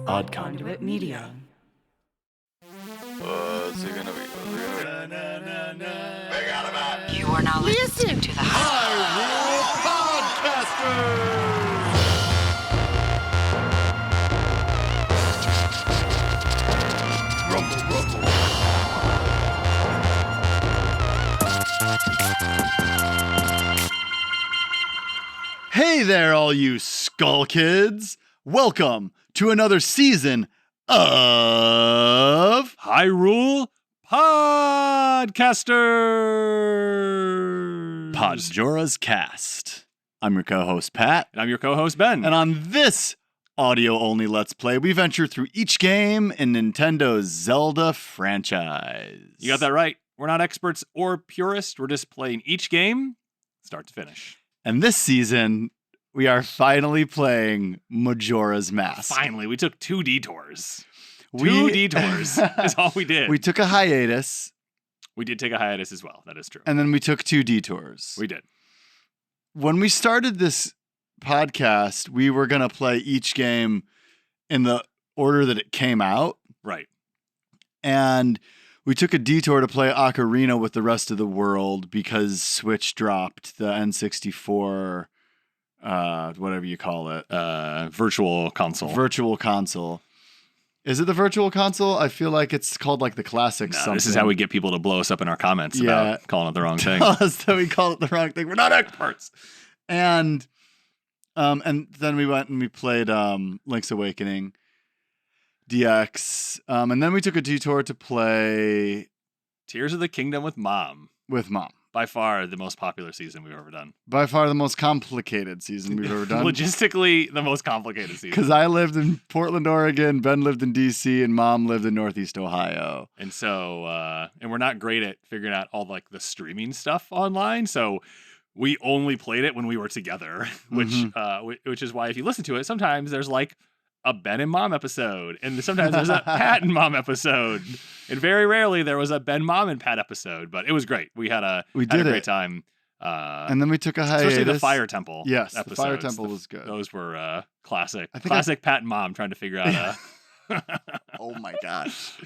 Odd Conduit Media. What's it gonna be? You are now listening to the Hyrule Podcasters! Rumble, rumble. Hey there, all you Skull Kids! Welcome to another season of Hyrule Podcasters. Podjora's Cast. I'm your co-host, Pat. And I'm your co-host, Ben. And on this audio-only Let's Play, we venture through each game in Nintendo's Zelda franchise. You got that right. We're not experts or purists. We're just playing each game, start to finish. And this season, we are finally playing Majora's Mask. Finally, we took two detours. Two detours is all we did. We took a hiatus. We did take a hiatus as well. That is true. And then we took two detours. We did. When we started this podcast, we were going to play each game in the order that it came out. Right. And we took a detour to play Ocarina with the rest of the world because Switch dropped the N64, whatever you call it. Virtual console. Virtual console. Is it the virtual console? I feel like it's called like the classic something. This is how we get people to blow us up in our comments about calling it the wrong thing. Tell us that we call it the wrong thing. We're not experts. And then we went and we played Link's Awakening DX. And then we took a detour to play Tears of the Kingdom with Mom. With Mom. By far the most popular season we've ever done. By far the most complicated season we've ever done. Logistically, the most complicated season. Because I lived in Portland, Oregon, Ben lived in DC, and Mom lived in Northeast Ohio. And so, and we're not great at figuring out all like the streaming stuff online. So we only played it when we were together, which is why if you listen to it, sometimes there's like a Ben and Mom episode, and sometimes there's a Pat and Mom episode, and very rarely there was a Ben, Mom, and Pat episode. But it was great. We had a great time. And then we took a hiatus. Especially the Fire Temple. Yes, episodes. the Fire Temple was good. Those were classic. Classic Pat and Mom trying to figure out. Oh my gosh!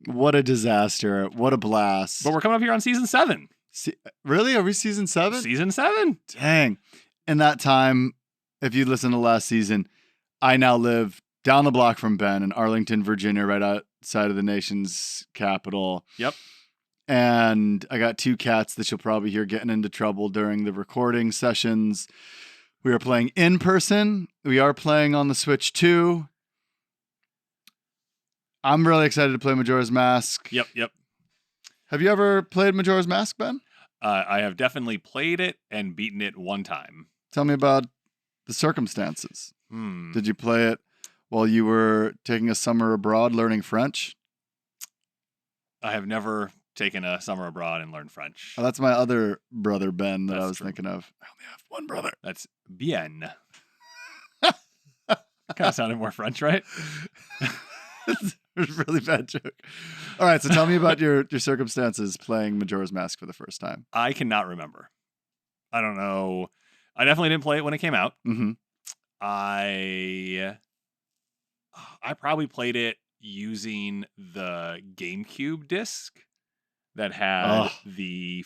What a disaster! What a blast! But we're coming up here on season 7. Really? Are we season 7? Season 7. Dang! In that time, if you listen to last season, I now live down the block from Ben in Arlington, Virginia, right outside of the nation's capital. Yep. And I got 2 cats that you'll probably hear getting into trouble during the recording sessions. We are playing in person. We are playing on the Switch too. I'm really excited to play Majora's Mask. Yep. Have you ever played Majora's Mask, Ben? I have definitely played it and beaten it one time. Tell me about the circumstances. Did you play it while you were taking a summer abroad learning French? I have never taken a summer abroad and learned French. Oh, that's my other brother, Ben, that That's I was true. thinking of. I only have one brother. That's bien. Kind of sounded more French, right? It's a really bad joke. All right, so tell me about your circumstances playing Majora's Mask for the first time. I cannot remember. I don't know. I definitely didn't play it when it came out. Mm-hmm. I probably played it using the GameCube disc that had it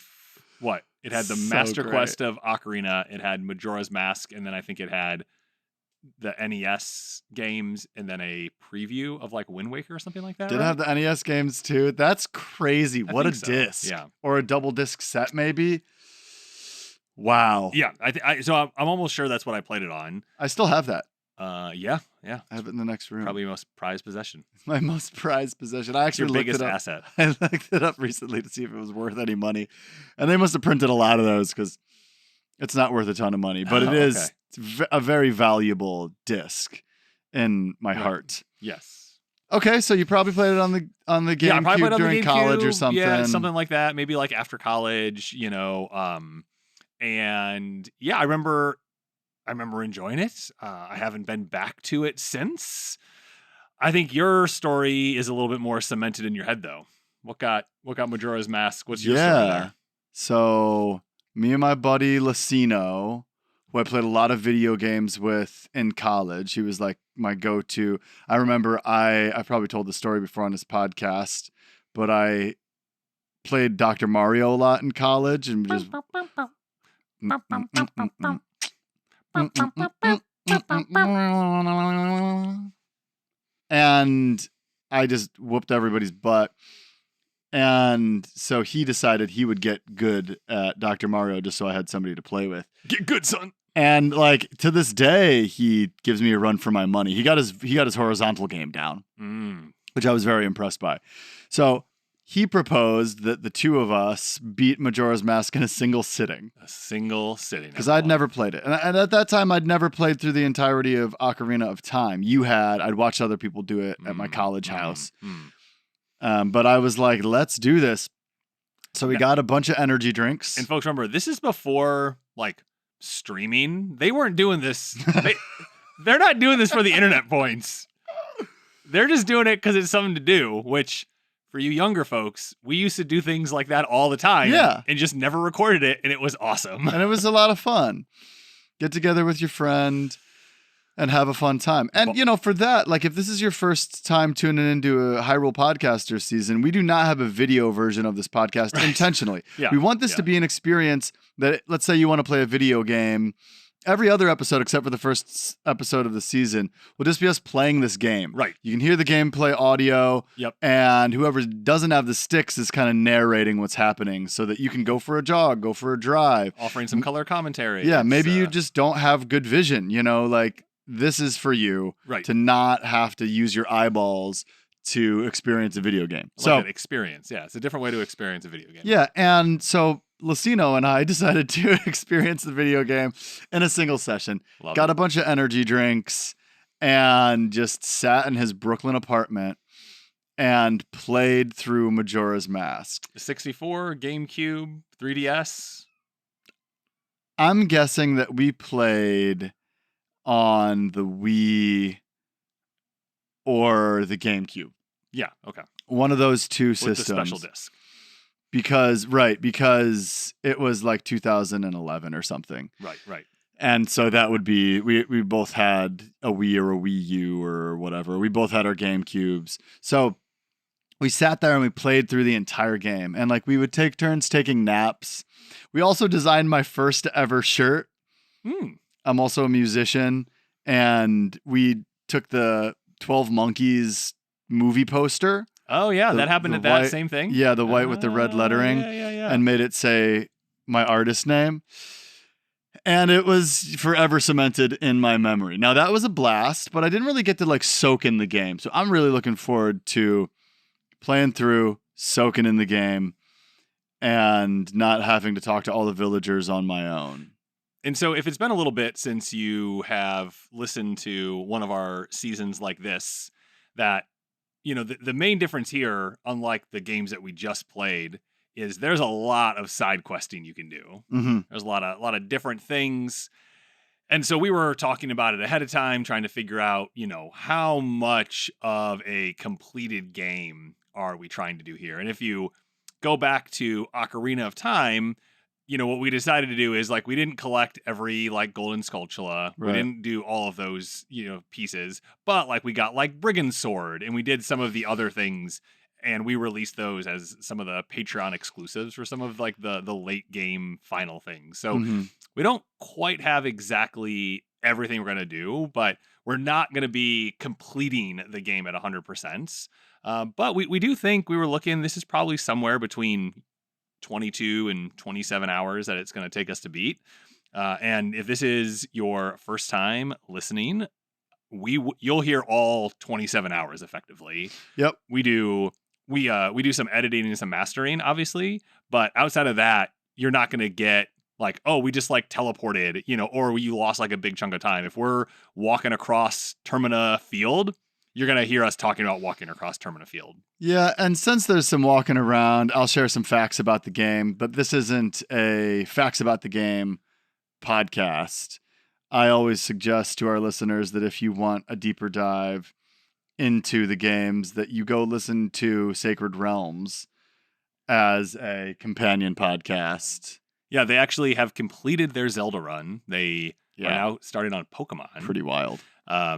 had the So Master great. Quest of Ocarina, it had Majora's Mask, and then I think it had the NES games and then a preview of like Wind Waker or something like that. Did it right? have the NES games too? That's crazy. I What a think so. disc. Yeah. Or a double disc set maybe. Wow. Yeah, so I'm almost sure that's what I played it on. I still have that. Yeah. I have it in the next room. Probably most prized possession. My most prized possession. I Your actually looked biggest it up. asset. I looked it up recently to see if it was worth any money. And they must have printed a lot of those because it's not worth a ton of money. But it is Okay. a very valuable disc in my heart. Yes. Okay, so you probably played it on the Yeah, I probably GameCube played on during the college or GameCube. something. Yeah, something like that. Maybe like after college, and yeah, I remember enjoying it. I haven't been back to it since. I think your story is a little bit more cemented in your head, though. What got Majora's Mask? What's your story there? So me and my buddy Lacino who I played a lot of video games with in college. He was like my go-to. I remember I probably told the story before on this podcast, but I played Dr. Mario a lot in college and just and I just whooped everybody's butt. And so he decided he would get good at Dr. Mario just so I had somebody to play with. Get good, son. And like to this day, he gives me a run for my money. He got his horizontal game down, which I was very impressed by. So he proposed that the two of us beat Majora's Mask in a single sitting. A single sitting. Because I'd never played it. And at that time, I'd never played through the entirety of Ocarina of Time. You had. I'd watched other people do it at my college house. But I was like, let's do this. So we got a bunch of energy drinks. And folks, remember, this is before like streaming. They weren't doing this. They're not doing this for the internet points. They're just doing it because it's something to do, which for you younger folks, we used to do things like that all the time. Yeah. And just never recorded it. And it was awesome. And it was a lot of fun. Get together with your friend and have a fun time. And, you know, for that, like if this is your first time tuning into a Hyrule Podcasters season, we do not have a video version of this podcast intentionally. Yeah. We want this to be an experience that, let's say you want to play a video game. Every other episode, except for the first episode of the season, will just be us playing this game. Right. You can hear the gameplay audio. Yep. And whoever doesn't have the sticks is kind of narrating what's happening so that you can go for a jog, go for a drive. Offering some color commentary. Yeah, maybe you just don't have good vision, you know, like this is for you to not have to use your eyeballs to experience a video game. Like an experience. Yeah, it's a different way to experience a video game. Yeah, and so Lucino and I decided to experience the video game in a single session. Got a bunch of energy drinks and just sat in his Brooklyn apartment and played through Majora's Mask. 64, GameCube, 3DS. I'm guessing that we played on the Wii or the GameCube. Yeah, okay. One of those two systems. With the special disc. Because it was like 2011 or something. Right. And so that would be, we both had a Wii or a Wii U or whatever. We both had our GameCubes. So we sat there and we played through the entire game. And like we would take turns taking naps. We also designed my first ever shirt. I'm also a musician. And we took the 12 Monkeys movie poster. Oh, yeah. That happened at that same thing? Yeah, the white with the red lettering. Yeah. And made it say my artist name. And it was forever cemented in my memory. Now, that was a blast, but I didn't really get to like soak in the game. So I'm really looking forward to playing through, soaking in the game, and not having to talk to all the villagers on my own. And so if it's been a little bit since you have listened to one of our seasons like this, that, you know, the main difference here, unlike the games that we just played, is there's a lot of side questing you can do. There's a lot of different things. And so we were talking about it ahead of time, trying to figure out, you know, how much of a completed game are we trying to do here? And if you go back to Ocarina of Time, you know, what we decided to do is like, we didn't collect every like golden Skulltula. We didn't do all of those, you know, pieces, but like we got like Brigand Sword and we did some of the other things and we released those as some of the Patreon exclusives for some of like the late game final things. So we don't quite have exactly everything we're going to do, but we're not going to be completing the game at 100%. But we do think we were looking, this is probably somewhere between 22 and 27 hours that it's going to take us to beat. And if this is your first time listening, you'll hear all 27 hours effectively. Yep. We do some editing and some mastering, obviously, but outside of that, you're not going to get like, oh, we just like teleported, you know, or you lost like a big chunk of time. If we're walking across Termina Field, you're going to hear us talking about walking across Termina Field. Yeah, and since there's some walking around, I'll share some facts about the game, but this isn't a facts about the game podcast. I always suggest to our listeners that if you want a deeper dive into the games, that you go listen to Sacred Realms as a companion podcast Yeah, they actually have completed their Zelda run. They are now started on Pokemon. Pretty wild.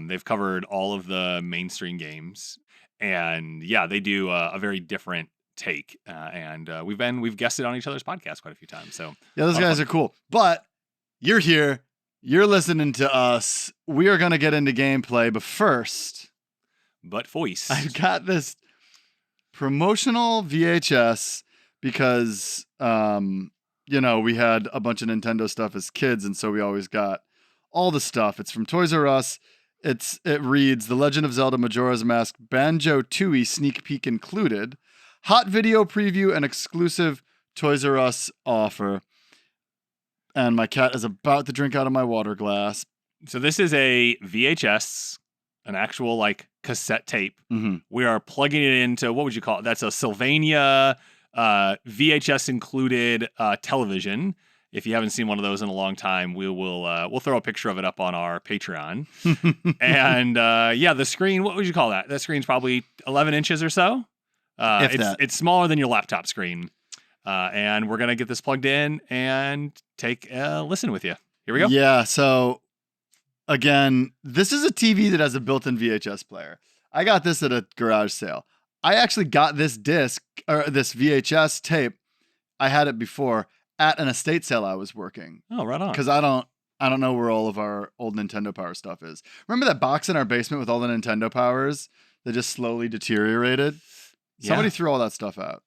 They've covered all of the mainstream games, and yeah, they do a very different take. And we've guested on each other's podcast quite a few times. So yeah, those guys are cool. But you're here, you're listening to us. We are gonna get into gameplay, but first, voice. I've got this promotional VHS because we had a bunch of Nintendo stuff as kids, and so we always got all the stuff. It's from Toys R Us. It reads The Legend of Zelda Majora's Mask Banjo-Tooie sneak peek included, hot video preview and exclusive Toys R Us offer. And my cat is about to drink out of my water glass. So this is a VHS, an actual like cassette tape. Mm-hmm. We are plugging it into, what would you call it? That's a Sylvania VHS included television. If you haven't seen one of those in a long time, we'll throw a picture of it up on our Patreon. And the screen, what would you call that? That screen's probably 11 inches or so. It's smaller than your laptop screen. And we're gonna get this plugged in and take a listen with you. Here we go. Yeah. So again, this is a TV that has a built-in VHS player. I got this at a garage sale. I actually got this disc or this VHS tape. I had it before at an estate sale I was working. Oh, right on. Because I don't know where all of our old Nintendo Power stuff is. Remember that box in our basement with all the Nintendo Powers that just slowly deteriorated? Somebody threw all that stuff out.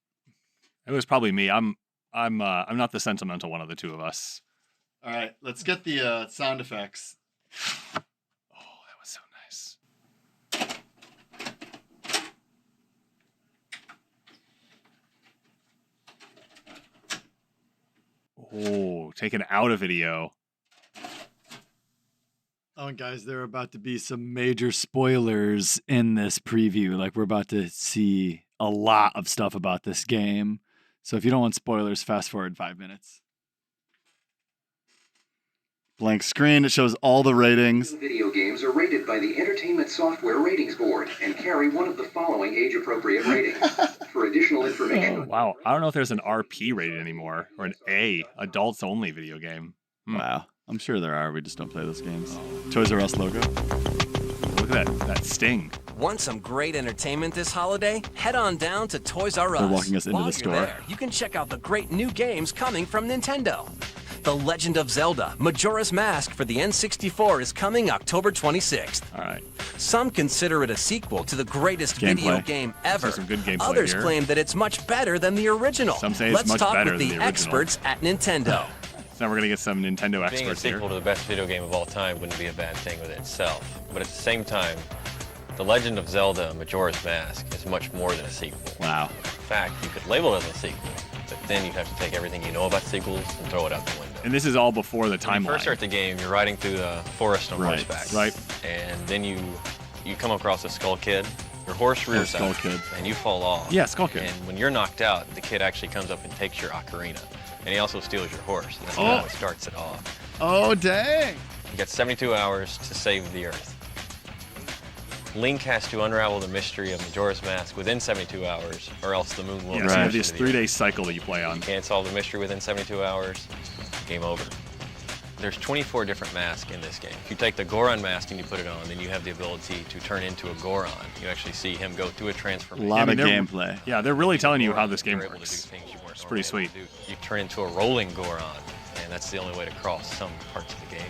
It was probably me. I'm not the sentimental one of the two of us. All right, let's get the sound effects. Oh, that was so nice. Oh, taken out of video. Oh, and guys, there are about to be some major spoilers in this preview. Like, we're about to see a lot of stuff about this game. So if you don't want spoilers, fast forward 5 minutes. Blank screen. It shows all the ratings. Video games are rated by the Entertainment Software Ratings Board and carry one of the following age-appropriate ratings. For additional information... Wow. I don't know if there's an RP rated anymore or an A, adults only video game. Wow. I'm sure there are. We just don't play those games. Toys R Us logo. Look at that sting. Want some great entertainment this holiday? Head on down to Toys R Us. They're walking us into While the you're store. there, you can check out the great new games coming from Nintendo. The Legend of Zelda Majora's Mask for the N64 is coming October 26th. All right. Some consider it a sequel to the greatest video game ever. Some good gameplay Others here. claim that it's much better than the original. Some say it's Let's much talk better with than the the original. experts at Nintendo. So now we're going to get some Nintendo Being a experts here. sequel to the best video game of all time wouldn't be a bad thing within itself. But at the same time, The Legend of Zelda Majora's Mask is much more than a sequel. Wow. In fact, you could label it as a sequel, but then you'd have to take everything you know about sequels and throw it out the window. And this is all before the When you timeline. first start the game, you're riding through the forest on Right, horseback. right. And then you come across a Skull Kid. Your horse rears Skull up, Kid. and you fall off. Yeah, Skull Kid. And when you're knocked out, the kid actually comes up and takes your ocarina. And he also steals your horse, and that's how it starts it off. Oh, dang. You got 72 hours to save the Earth. Link has to unravel the mystery of Majora's Mask within 72 hours, or else the moon will Yeah, so you have this 3-day cycle that you play on. Can't solve the mystery within 72 hours, game over. There's 24 different masks in this game. If you take the Goron mask and you put it on, then you have the ability to turn into a Goron. You actually see him go through a A transformation. lot of they're- gameplay. Yeah, they're really telling you how this game You're able to works. do things you weren't It's pretty normally sweet. able to do. You turn into a rolling Goron, and that's the only way to cross some parts of the game.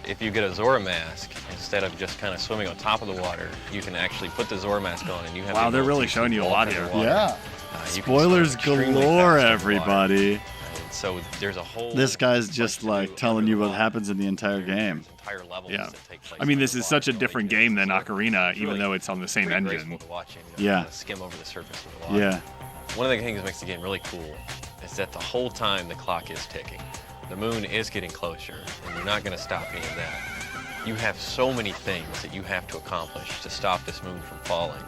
If you get a Zora mask, instead of just kind of swimming on top of the water, you can actually put the Zora mask on and you have Wow, the they're really ability showing to you a walk lot under here. water. Yeah. You can Spoilers swim extremely galore, fast underwater. everybody. And so there's a whole This guy's bunch just to like do telling you what underwater. happens in the entire game. There's entire levels Yeah. that take place I mean, this is underwater. such a So different it's game than really- Ocarina, it's even really though it's on the same pretty engine. graceful to watch him, Yeah. kind of skim over the surface of the water. Yeah. One of the things that makes the game really cool is that the whole time the clock is ticking. The moon is getting closer, and you're not going to stop any of that. You have so many things that you have to accomplish to stop this moon from falling.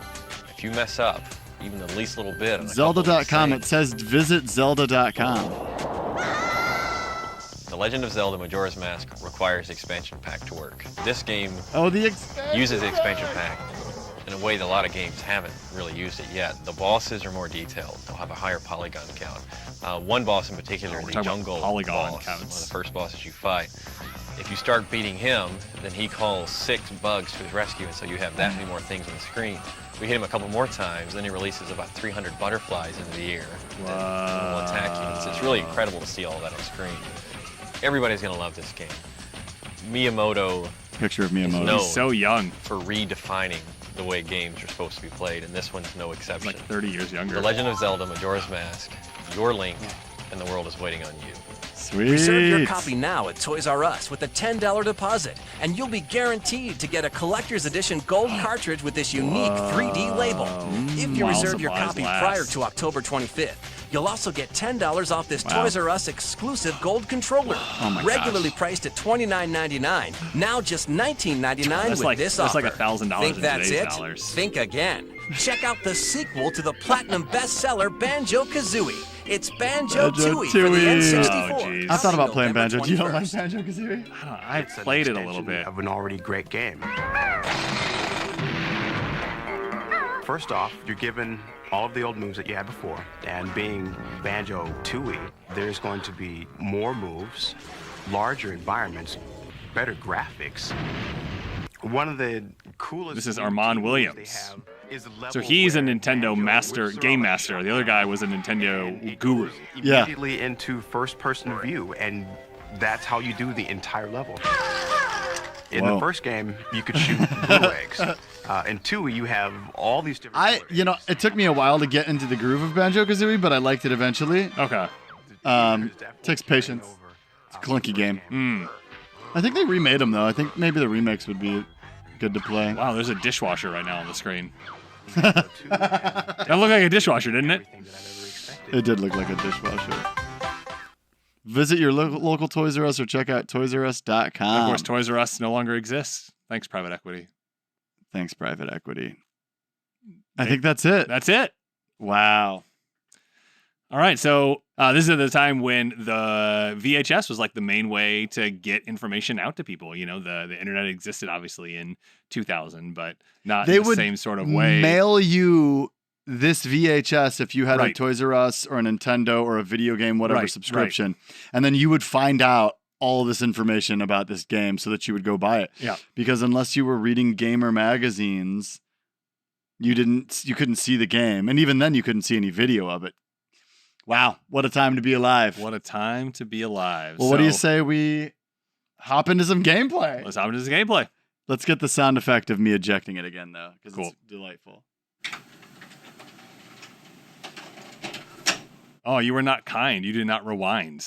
If you mess up, even the least little bit. on a couple of these Zelda.com. It things- says visit Zelda.com. The Legend of Zelda Majora's Mask requires the expansion pack to work. This game Oh, the expansion. uses the expansion pack in a way that a lot of games haven't really used it yet. The bosses are more detailed. They'll have a higher polygon count. One boss in particular, the jungle polygon boss, counts. one of the first bosses you fight. If you start beating him, then he calls 6 bugs to his rescue, and so you have that many more things on the screen. We hit him a couple more times, then he releases about 300 butterflies into the air that will attack you. It's really incredible to see all that on screen. Everybody's going to love this game. Miyamoto Picture of is Miyamoto. known He's so young. for redefining the way games are supposed to be played, and this one's no He's exception. like 30 years younger. The Legend of Zelda, Majora's Mask, your Link, and the world is waiting on you. Sweet. Reserve your copy now at Toys R Us with a $10 deposit, and you'll be guaranteed to get a collector's edition gold cartridge with this unique 3D label. If you While reserve your supplies copy last. prior to October 25th, you'll also get $10 off this Toys R Us exclusive gold controller. Oh my Regularly gosh. priced at $29.99, now just $19.99 That's with like- this that's offer. like $1,000 Think in that's today's it? dollars. Think again. Check out the sequel to the platinum bestseller Banjo-Kazooie. It's Banjo-Tooie for the Banjo-Tooie. N64. Oh, geez. I thought about playing November Banjo. Do you don't like 21st. Banjo Kazooie? I played it a little bit. Of an already great game. First off, you're given all of the old moves that you had before, and being Banjo-Tooie, there's going to be more moves, larger environments, better graphics. One of the coolest. This is Armand moves Williams. they have is the So level he's a where Nintendo Banjo master, whips game around master. The other shotgun, guy was a Nintendo and it guru. goes Yeah. Immediately into first-person view, and that's how you do the entire level. In Whoa. the first game, you could shoot blue eggs. In 2, you have all these different. It took me a while to get into the groove of Banjo Kazooie, but I liked it eventually. Okay. Takes patience. It's a clunky game. Mm. I think they remade them though. I think maybe the remakes would be good to play. Wow, there's a dishwasher right now on the screen. That looked like a dishwasher, didn't it? It did look like a dishwasher. Visit your local Toys R Us or check out toysrus.com. Of course, Toys R Us no longer exists. Thanks, private equity. Thanks, private equity. I think that's it. That's it. Wow. All right, so this is at the time when the VHS was like the main way to get information out to people. You know, the internet existed obviously in 2000, but not They in the would same sort of way. Mail you this VHS if you had a Right. Toys R Us or a Nintendo or a video game, whatever Right, subscription. And then you would find out all this information about this game so that you would go buy it. Yeah. Because unless you were reading gamer magazines, you couldn't see the game. And even then you couldn't see any video of it. Wow, what a time to be alive. What a time to be alive. Well, what do you So, say we hop into some gameplay? Let's hop into the gameplay. Let's get the sound effect of me ejecting it again, though, because Cool. it's delightful. Oh, you were not kind. You did not rewind.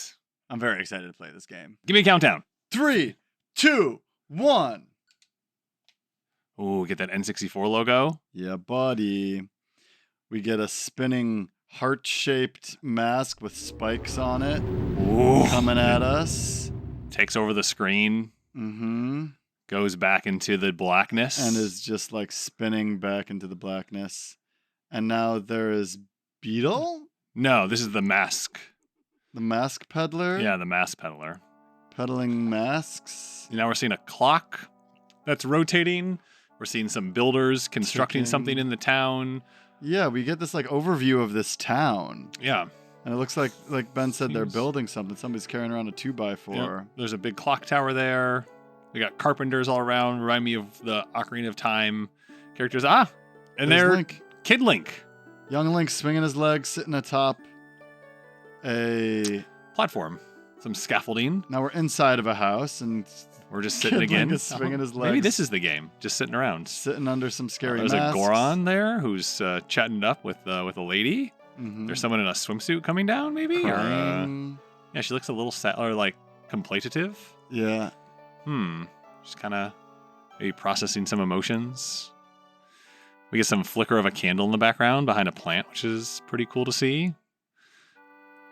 I'm very excited to play this game. Give me a countdown. 3, 2, 1. Ooh, get that N64 logo. Yeah, buddy. We get a spinning heart-shaped mask with spikes on it Ooh. coming at us. Takes over the screen. Mm-hmm. Goes back into the blackness. And is just like spinning back into the blackness. And now there is Beetle, No, this is the mask. the mask peddler. Yeah, the mask peddler. Peddling masks. Now we're seeing a clock that's rotating. We're seeing some builders constructing Ticking. something in the town. Yeah, we get this like overview of this town. Yeah. And it looks like Ben said, they're Seems- building something. Somebody's carrying around a 2x4. Yeah. There's a big clock tower there. We got carpenters all around. Remind me of the Ocarina of Time characters. And There's they're Link. Kid Link. Young Link swinging his legs, sitting atop a... Platform. Some scaffolding. Now we're inside of a house, and We're just sitting Kid again. Link is swinging his Maybe legs. this is the game. Just sitting around. sitting under some scary There's masks. a Goron there who's chatting it up with a lady. Mhm. There's someone in a swimsuit coming down, maybe? Or, Crying. yeah, she looks a little sad or like contemplative. Yeah. Just kind of maybe processing some emotions. We get some flicker of a candle in the background behind a plant, which is pretty cool to see.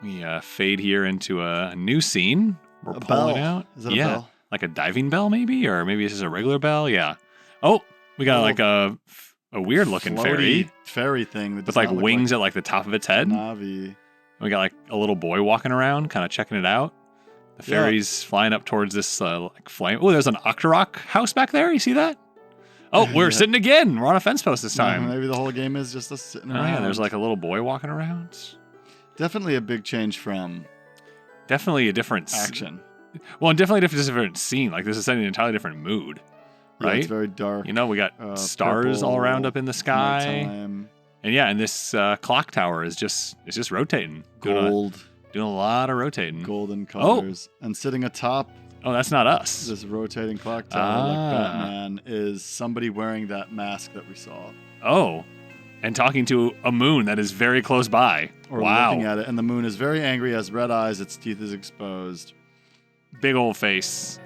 We fade here into a new scene. We're A pulling bell. out. Is it a yeah, bell? like a diving bell, maybe, or maybe it's just a regular bell. Yeah. Oh, we got Oh. like a weird looking fairy Fairy thing that does with like not look wings at like the top of its head. Navi. We got like a little boy walking around, kind of checking it out. The Yeah. fairy's flying up towards this like flame. Oh, there's an Octorok house back there. You see that? Oh, we're sitting again. We're on a fence post this time. Maybe the whole game is just us sitting Oh, around. yeah, there's like a little boy walking around. Definitely a big change from Definitely a different action. Well, and definitely a different scene. Like, this is setting an entirely different mood, Yeah, right? it's very dark. You know, we got stars all around up in the sky. Nighttime, And yeah, and this clock tower is just rotating. gold, Doing a lot of rotating. golden colors. And sitting atop Oh, that's not us. this rotating clock tower like Batman is somebody wearing that mask that we saw. Oh, and talking to a moon that is very close by. Or Wow. looking at it. And the moon is very angry, has red eyes, its teeth is exposed. Big old face.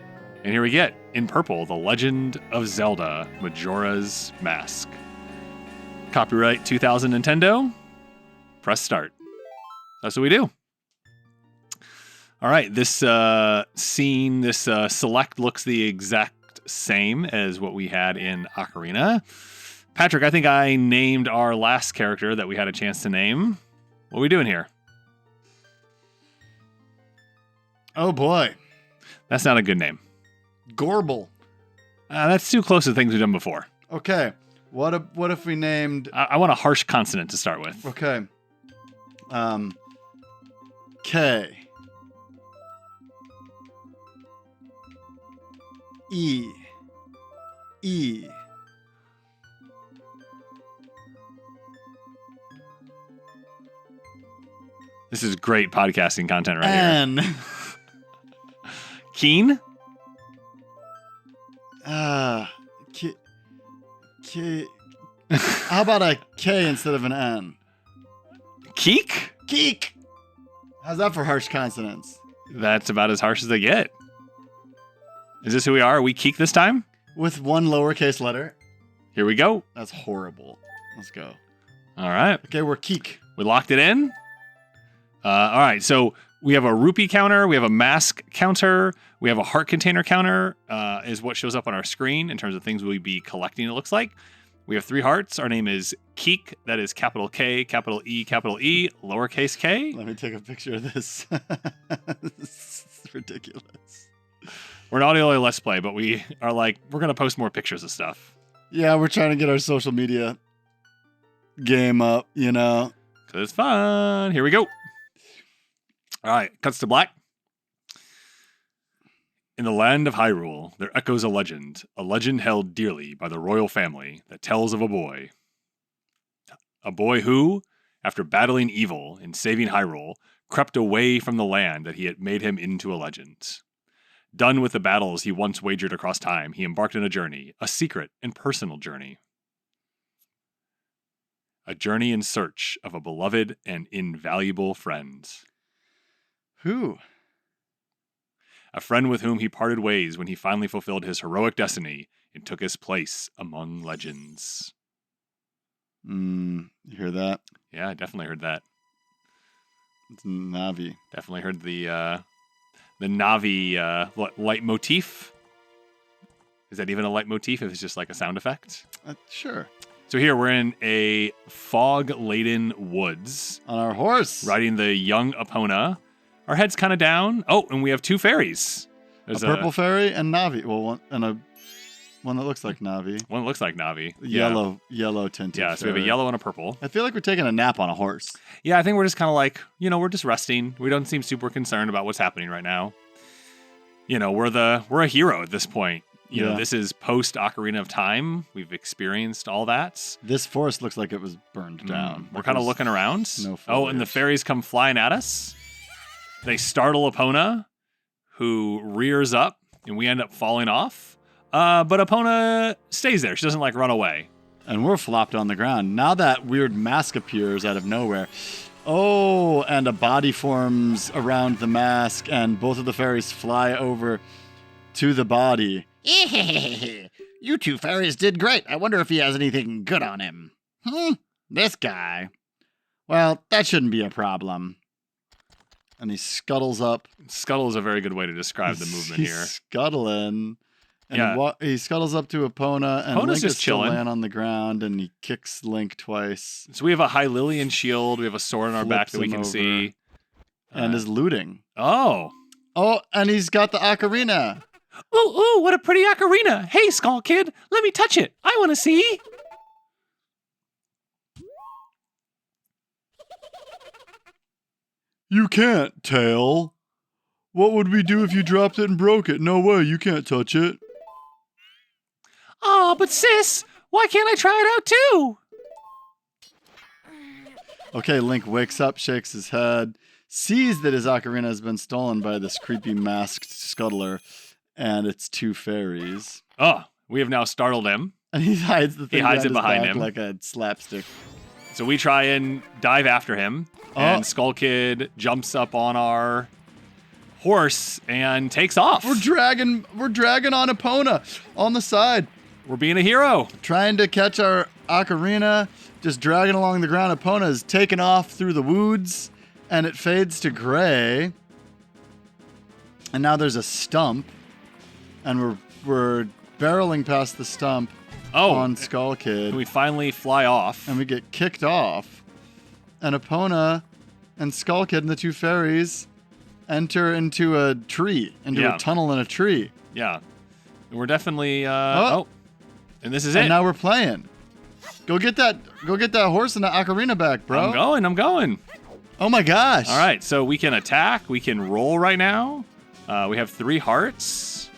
And here we get, in purple, The Legend of Zelda, Majora's Mask. Copyright 2000 Nintendo. Press start. That's what we do. All right, this scene, this select looks the exact same as what we had in Ocarina. Patrick, I think I named our last character that we had a chance to name. What are we doing here? Oh boy. That's not a good name. Gorble. That's too close to things we've done before. Okay. What if we named I want a harsh consonant to start with. Okay. K. E. E. This is great podcasting content right N. here. Keen? K. K. How about a K instead of an N? Keek? Geek. How's that for harsh consonants? That's about as harsh as they get. Is this who we are? Are we Keek this time? With one lowercase letter? Here we go. That's horrible. Let's go. All right. Okay, we're Keek. We locked it in. All right. So we have a rupee counter. We have a mask counter. We have a heart container counter is what shows up on our screen in terms of things we'll be collecting, it looks like. We have 3 hearts. Our name is Keek. That is capital K, capital E, lowercase k. Let me take a picture of this. This is ridiculous. We're an audio Let's Play, but we are like, we're going to post more pictures of stuff. Yeah, we're trying to get our social media game up, you know. Because it's fun. Here we go. All right. Cuts to black. In the land of Hyrule, there echoes a legend held dearly by the royal family that tells of a boy. A boy who, after battling evil and saving Hyrule, crept away from the land that he had made him into a legend. Done with the battles he once wagered across time, he embarked on a journey, a secret and personal journey. A journey in search of a beloved and invaluable friend. Who? A friend with whom he parted ways when he finally fulfilled his heroic destiny and took his place among legends. You hear that? Yeah, I definitely heard that. It's Navi. Definitely heard the Navi leitmotif. Is that even a leitmotif if it's just like a sound effect? Sure. So here we're in a fog-laden woods. On our horse. Riding the young Epona. Our head's kind of down. Oh, and we have 2 fairies. There's a purple fairy and Navi. Well, one that looks like Navi. One that looks like Navi. Yellow tinted. Yeah, so we have a yellow and a purple. I feel like we're taking a nap on a horse. Yeah, I think we're just kind of like, we're just resting. We don't seem super concerned about what's happening right now. We're a hero at this point. You know, this is post Ocarina of Time. We've experienced all that. This forest looks like it was burned down. We're kind of looking around. No oh, and the fairies come flying at us. They startle Epona, who rears up, and we end up falling off. But Epona stays there. She doesn't run away. And we're flopped on the ground. Now that weird mask appears out of nowhere. Oh, and a body forms around the mask, and both of the fairies fly over to the body. You 2 fairies did great. I wonder if he has anything good on him. This guy. Well, that shouldn't be a problem. And he scuttles up. Scuttle is a very good way to describe the movement he's here. Scuttling. And Yeah. he scuttles up to Epona, and Epona's Link just is still chilling. laying on the ground, and he kicks Link twice. So we have a Hylian shield. We have a sword on our back Flips that we him can over. see. And is looting. Oh. Oh, and he's got the ocarina. Ooh, what a pretty ocarina. Hey, Skull Kid, let me touch it. I want to see. You can't, Tail. What would we do if you dropped it and broke it? No way, you can't touch it. Oh, but sis, why can't I try it out too? Okay, Link wakes up, shakes his head, sees that his ocarina has been stolen by this creepy masked scuttler, and it's two fairies. Oh, we have now startled him. And he hides the thing He hides it behind back him. like a slapstick. So we try and dive after him, and Skull Kid jumps up on our horse and takes off. We're dragging on Epona on the side. We're being a hero. Trying to catch our ocarina, just dragging along the ground. Epona is taken off through the woods, and it fades to gray. And now there's a stump, and we're barreling past the stump on Skull Kid. And we finally fly off. And we get kicked off. And Epona and Skull Kid and the two fairies enter into a tree, into a tunnel in a tree. Yeah. And we're definitely and this is it. And now we're playing. Go get that horse and the ocarina back, bro. I'm going. Oh my gosh. All right, so we can attack, we can roll right now. We have 3 hearts.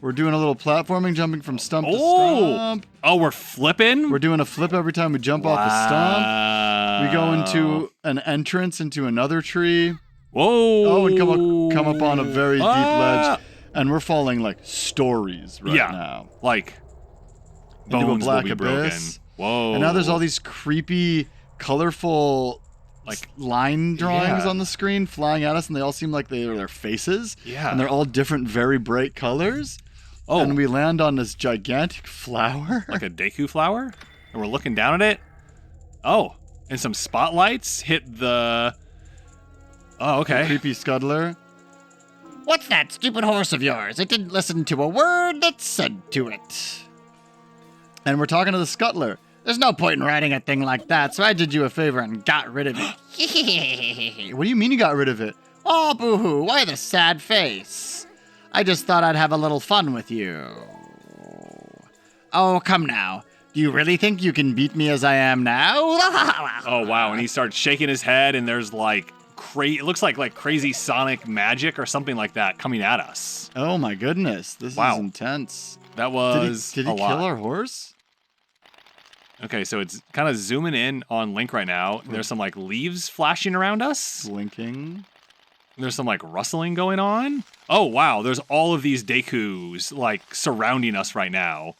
We're doing a little platforming, jumping from stump to stump. Oh, we're flipping? We're doing a flip every time we jump off the stump. We go into an entrance into another tree. Whoa. Oh, and come up on a very deep ledge. And we're falling like stories right now. Like into a bones black will be abyss. Broken. Whoa. And now there's all these creepy, colorful like line drawings on the screen flying at us, and they all seem like they are their faces. Yeah. And they're all different, very bright colors. Oh. And we land on this gigantic flower. Like a Deku flower? And we're looking down at it. Oh. And some spotlights hit the... Oh, okay. The creepy scuttler. What's that stupid horse of yours? It didn't listen to a word that's said to it. And we're talking to the scuttler. There's no point in riding a thing like that, so I did you a favor and got rid of it. What do you mean you got rid of it? Oh, boo-hoo, why the sad face? I just thought I'd have a little fun with you. Oh, come now. Do you really think you can beat me as I am now? Oh, wow. And he starts shaking his head, and there's like... it looks like crazy sonic magic or something like that coming at us. Oh my goodness, this is intense. That was did he kill our horse? Okay, so it's kind of zooming in on Link right now. There's some like leaves flashing around us. Blinking. There's some like rustling going on. Oh wow, there's all of these Dekus like surrounding us right now.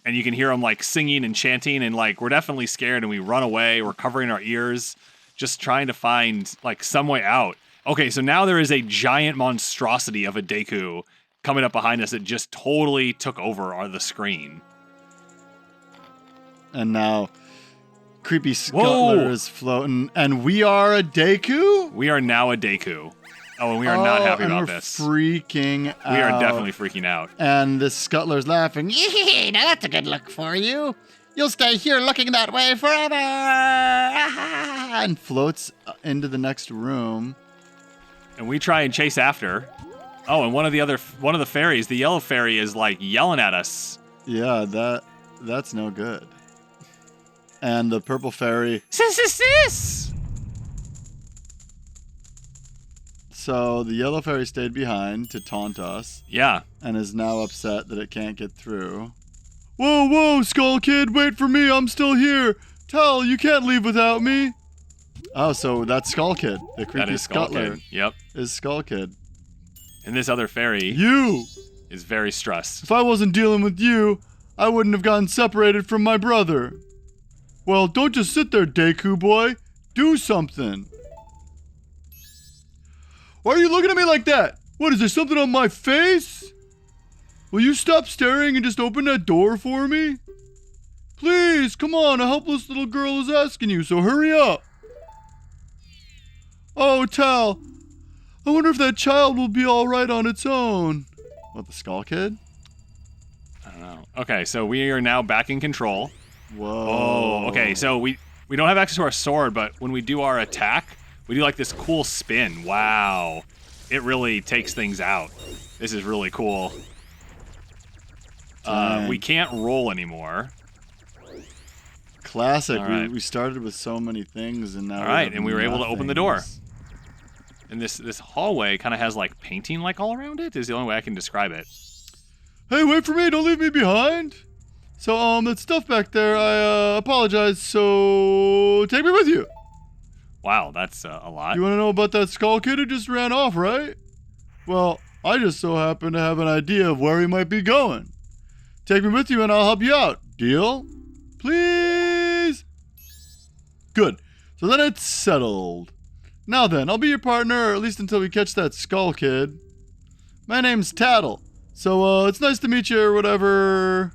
And you can hear them like singing and chanting, and like we're definitely scared and we run away. We're covering our ears, just trying to find like some way out. Okay, so now there is a giant monstrosity of a Deku coming up behind us that just totally took over the screen. And now creepy scuttler is floating, and we are a Deku? We are now a Deku. Oh, and we are not happy about this. Freaking out. We are definitely freaking out. And this scuttler's laughing. Now that's a good look for you. You'll stay here looking that way forever. And floats into the next room. And we try and chase after. Oh, and one of the fairies, the yellow fairy, is like yelling at us. Yeah, that's no good. And the purple fairy. Sis! So the yellow fairy stayed behind to taunt us. Yeah. And is now upset that it can't get through. Whoa, Skull Kid, wait for me, I'm still here. Tell, you can't leave without me. Oh, so that's Skull Kid. The creepy scuttler. Yep. Is Skull Kid. And this other fairy is very stressed. If I wasn't dealing with you, I wouldn't have gotten separated from my brother. Well, don't just sit there, Deku boy. Do something. Why are you looking at me like that? What, is there something on my face? Will you stop staring and just open that door for me? Please, come on, a helpless little girl is asking you, so hurry up. Oh, Tal, I wonder if that child will be all right on its own. What, the Skull Kid? I don't know. Okay, so we are now back in control. Whoa. Oh, okay, so we don't have access to our sword, but when we do our attack, we do like this cool spin. Wow. it really takes things out. This is really cool. We can't roll anymore. Classic. Right. We started with so many things, and now All right, and we were able to open the door. And this hallway kind of has like painting like all around it. Is the only way I can describe it. Hey, wait for me! Don't leave me behind. So that stuff back there, I apologize. So take me with you. Wow, that's a lot. You want to know about that skull kid who just ran off, right? Well, I just so happen to have an idea of where he might be going. Take me with you and I'll help you out. Deal? Please? Good. So then it's settled. Now then, I'll be your partner, or at least until we catch that skull kid. My name's Tattle. So, it's nice to meet you or whatever.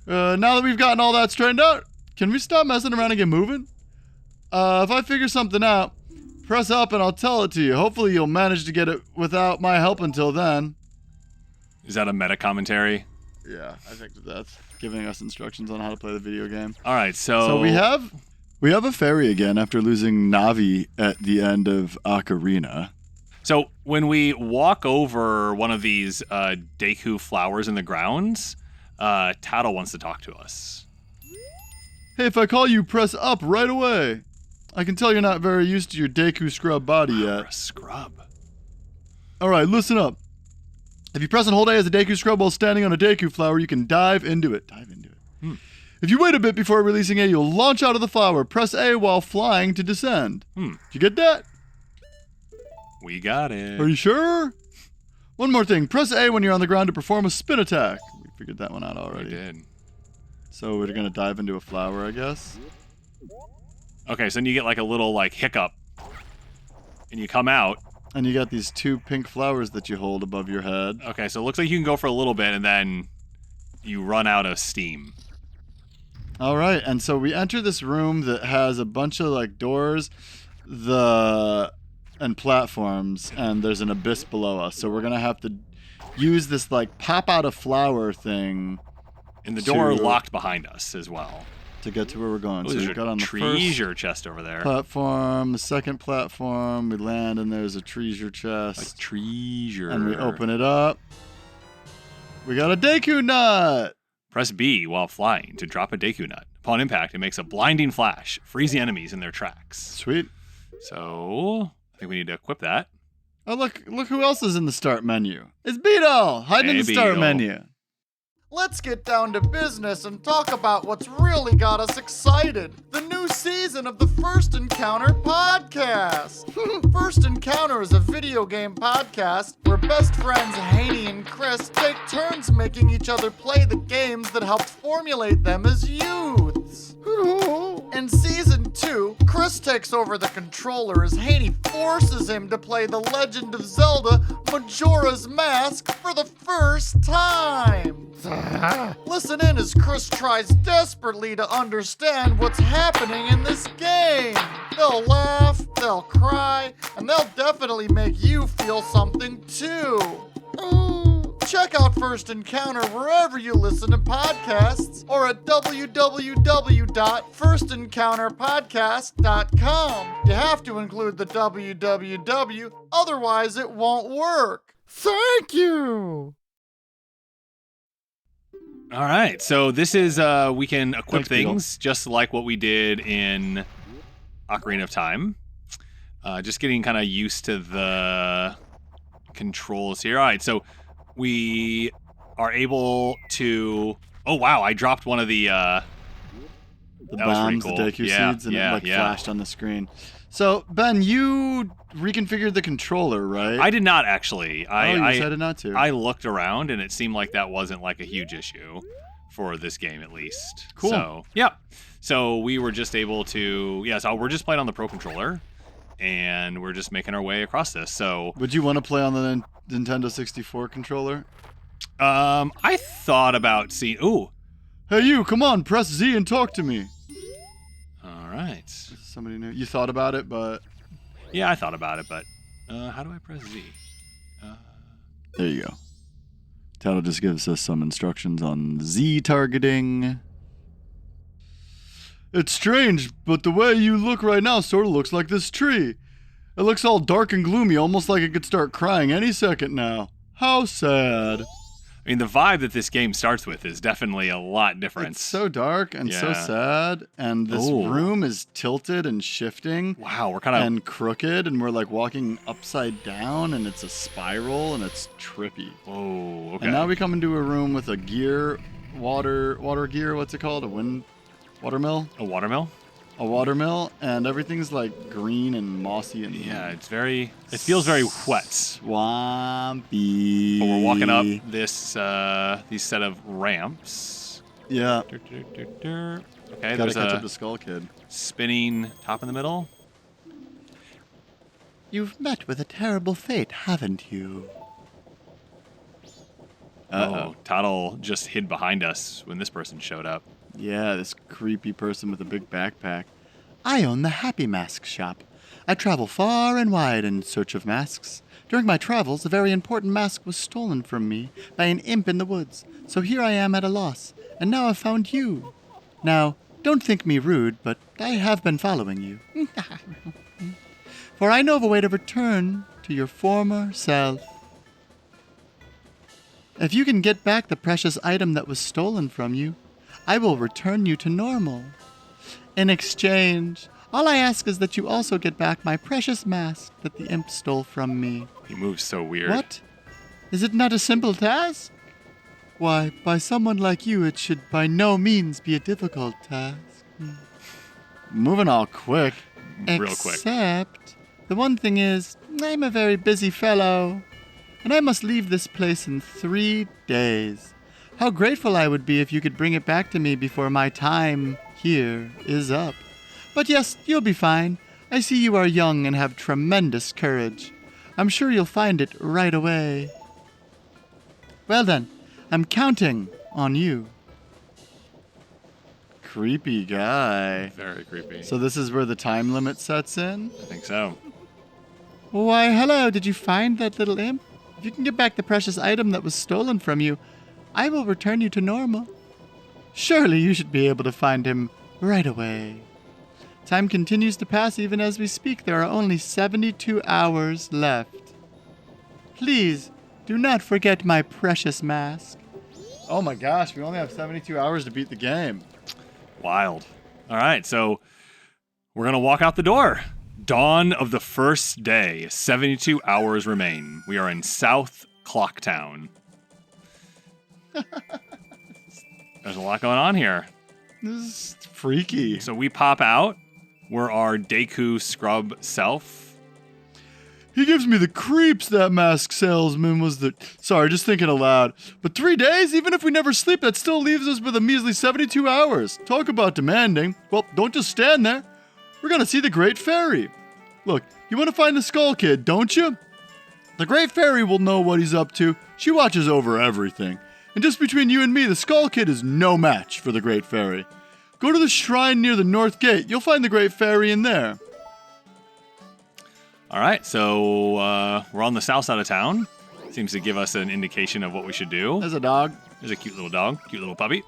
Now that we've gotten all that straightened out, can we stop messing around and get moving? If I figure something out, press up and I'll tell it to you. Hopefully you'll manage to get it without my help until then. Is that a meta commentary? Yeah, I think that's giving us instructions on how to play the video game. All right, so we have a fairy again after losing Navi at the end of Ocarina. So when we walk over one of these Deku flowers in the grounds, Tattle wants to talk to us. Hey, if I call you, press up right away. I can tell you're not very used to your Deku scrub body yet. A scrub. All right, listen up. If you press and hold A as a Deku scrub while standing on a Deku flower, you can dive into it. If you wait a bit before releasing A, you'll launch out of the flower. Press A while flying to descend. Did you get that? We got it. Are you sure? One more thing. Press A when you're on the ground to perform a spin attack. We figured that one out already. We did. So we're going to dive into a flower, I guess. Okay, so then you get like a little like hiccup. And you come out. And you got these 2 pink flowers that you hold above your head. Okay, so it looks like you can go for a little bit and then you run out of steam. All right, and so we enter this room that has a bunch of like doors and platforms, and there's an abyss below us. So we're going to have to use this like pop out a flower thing. And the door locked behind us as well. To get to where we're going. So we got on the treasure chest over there. Platform, the second platform, we land and there's a treasure chest. A treasure. And we open it up. We got a Deku nut. Press B while flying to drop a Deku nut. Upon impact, it makes a blinding flash, freezing enemies in their tracks. Sweet. So I think we need to equip that. Oh, look who else is in the start menu. It's Beetle, hiding in the start menu. Let's get down to business and talk about what's really got us excited. The new season of the First Encounter podcast. First Encounter is a video game podcast where best friends Haney and Chris take turns making each other play the games that helped formulate them as youths. In season 2, Chris takes over the controller as Haney forces him to play the Legend of Zelda Majora's Mask for the first time. Listen in as Chris tries desperately to understand what's happening in this game. They'll laugh, they'll cry, and they'll definitely make you feel something too. Check out First Encounter wherever you listen to podcasts or at www.firstencounterpodcast.com. You have to include the www, otherwise it won't work. Thank you! All right, so this is, we can equip things just like what we did in Ocarina of Time. Just getting kind of used to the controls here. All right, so we are able to... Oh, wow, I dropped one of the bombs, cool. The Deku seeds, and it flashed on the screen. So, Ben, you reconfigured the controller, right? I did not, actually. You decided not to. I looked around, and it seemed like that wasn't like a huge issue for this game, at least. Cool. So, yeah. So we were just able to... Yeah, so we're just playing on the Pro Controller, and we're just making our way across this. So, would you want to play on the Nintendo 64 controller? I thought about seeing... Ooh. Hey, you, come on, press Z and talk to me. All right. Somebody new. You thought about it, but... Yeah, I thought about it, but how do I press Z? There you go. Tattle just gives us some instructions on Z targeting. It's strange, but the way you look right now sort of looks like this tree. It looks all dark and gloomy, almost like it could start crying any second now. How sad. I mean, the vibe that this game starts with is definitely a lot different. It's so dark and so sad, and this room is tilted and shifting. Wow, we're kind of... And crooked, and we're like walking upside down, and it's a spiral, and it's trippy. Whoa, okay. And now we come into a room with a gear, water gear, what's it called? Watermill? A watermill? A watermill, and everything's like green and mossy and it feels very wet. Swampy. But we're walking up these set of ramps. Yeah. Okay, gotta catch up to Skull Kid. Spinning top in the middle. You've met with a terrible fate, haven't you? Oh, Toddle just hid behind us when this person showed up. Yeah, this creepy person with a big backpack. I own the Happy Mask Shop. I travel far and wide in search of masks. During my travels, a very important mask was stolen from me by an imp in the woods, so here I am at a loss, and now I've found you. Now, don't think me rude, but I have been following you. For I know of a way to return to your former self. If you can get back the precious item that was stolen from you, I will return you to normal. In exchange, all I ask is that you also get back my precious mask that the imp stole from me. He moves so weird. What? Is it not a simple task? Why, by someone like you, it should by no means be a difficult task. Moving all quick. Real quick. Except, the one thing is, I'm a very busy fellow, and I must leave this place in 3 days. How grateful I would be if you could bring it back to me before my time here is up. But yes, you'll be fine. I see you are young and have tremendous courage. I'm sure you'll find it right away. Well then, I'm counting on you. Creepy guy. Very creepy. So this is where the time limit sets in? I think so. Why, hello, did you find that little imp? If you can get back the precious item that was stolen from you, I will return you to normal. Surely you should be able to find him right away. Time continues to pass even as we speak. There are only 72 hours left. Please, do not forget my precious mask. Oh my gosh, we only have 72 hours to beat the game. Wild. All right, so we're going to walk out the door. Dawn of the first day. 72 hours remain. We are in South Clocktown. There's a lot going on here. This is freaky. So we pop out. We're our Deku scrub self. He gives me the creeps, that mask salesman was the... Sorry, just thinking aloud. But 3 days? Even if we never sleep, that still leaves us with a measly 72 hours. Talk about demanding. Well, don't just stand there. We're gonna see the Great Fairy. Look, you want to find the Skull Kid, don't you? The Great Fairy will know what he's up to. She watches over everything. And just between you and me, the Skull Kid is no match for the Great Fairy. Go to the shrine near the North Gate. You'll find the Great Fairy in there. All right, so we're on the south side of town. Seems to give us an indication of what we should do. There's a dog. There's a cute little dog, cute little puppy.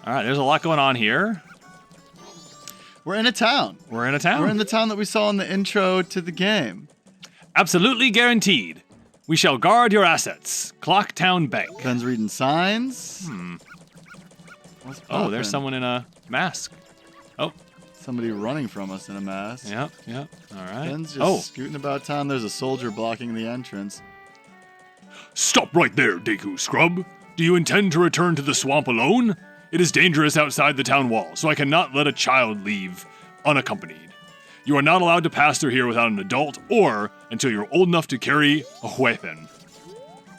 All right, there's a lot going on here. We're in a town. We're in a town. We're in the town that we saw in the intro to the game. Absolutely guaranteed. We shall guard your assets. Clocktown Bank. Ben's reading signs. Oh, there's someone in a mask. Oh. Somebody running from us in a mask. Yep. All right. Ben's just scooting about town. There's a soldier blocking the entrance. Stop right there, Deku Scrub. Do you intend to return to the swamp alone? It is dangerous outside the town wall, so I cannot let a child leave unaccompanied. You are not allowed to pass through here without an adult or until you're old enough to carry a weapon.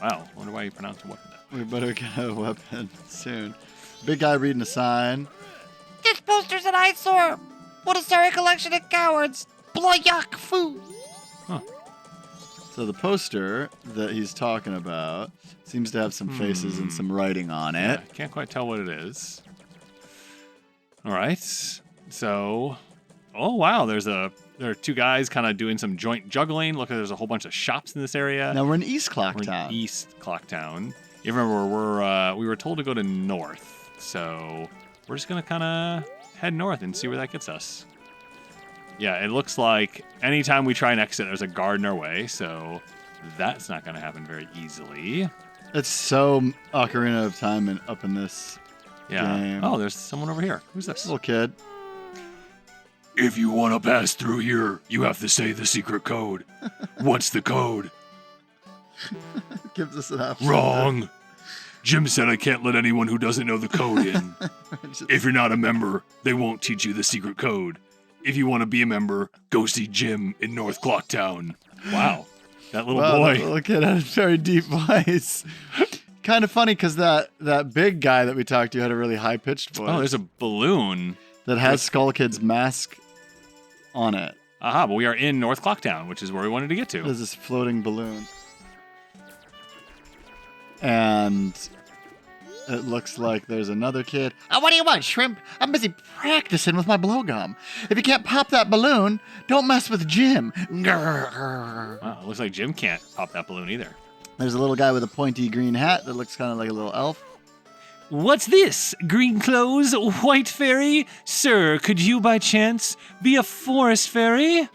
Wow, I wonder why you pronounced a weapon that way. We better get a weapon soon. Big guy reading a sign. This poster's an eyesore. What a sorry collection of cowards. Blah yuck food. So the poster that he's talking about seems to have some faces and some writing on it. I can't quite tell what it is. All right. So, oh wow, there are two guys kind of doing some joint juggling. Look, there's a whole bunch of shops in this area. Now we're in East Clocktown. East Clocktown. You remember we were told to go to north, so we're just gonna kind of head north and see where that gets us. Yeah, it looks like anytime we try and exit, there's a guard in our way, so that's not going to happen very easily. It's so Ocarina of Time up in this game. Oh, there's someone over here. Who's this? Little kid. If you want to pass through here, you have to say the secret code. What's the code? Gives us an option. Wrong. Jim said I can't let anyone who doesn't know the code in. If you're not a member, they won't teach you the secret code. If you want to be a member, go see Jim in North Clocktown. Wow. That little boy. That little kid had a very deep voice. Kind of funny because that big guy that we talked to had a really high-pitched voice. Oh, there's a balloon. That has Skull Kid's mask on it. Aha, but we are in North Clocktown, which is where we wanted to get to. There's this floating balloon. And it looks like there's another kid. What do you want, Shrimp? I'm busy practicing with my blowgum. If you can't pop that balloon, don't mess with Jim. Wow, it looks like Jim can't pop that balloon either. There's a little guy with a pointy green hat that looks kind of like a little elf. What's this? Green clothes, white fairy? Sir, could you by chance be a forest fairy?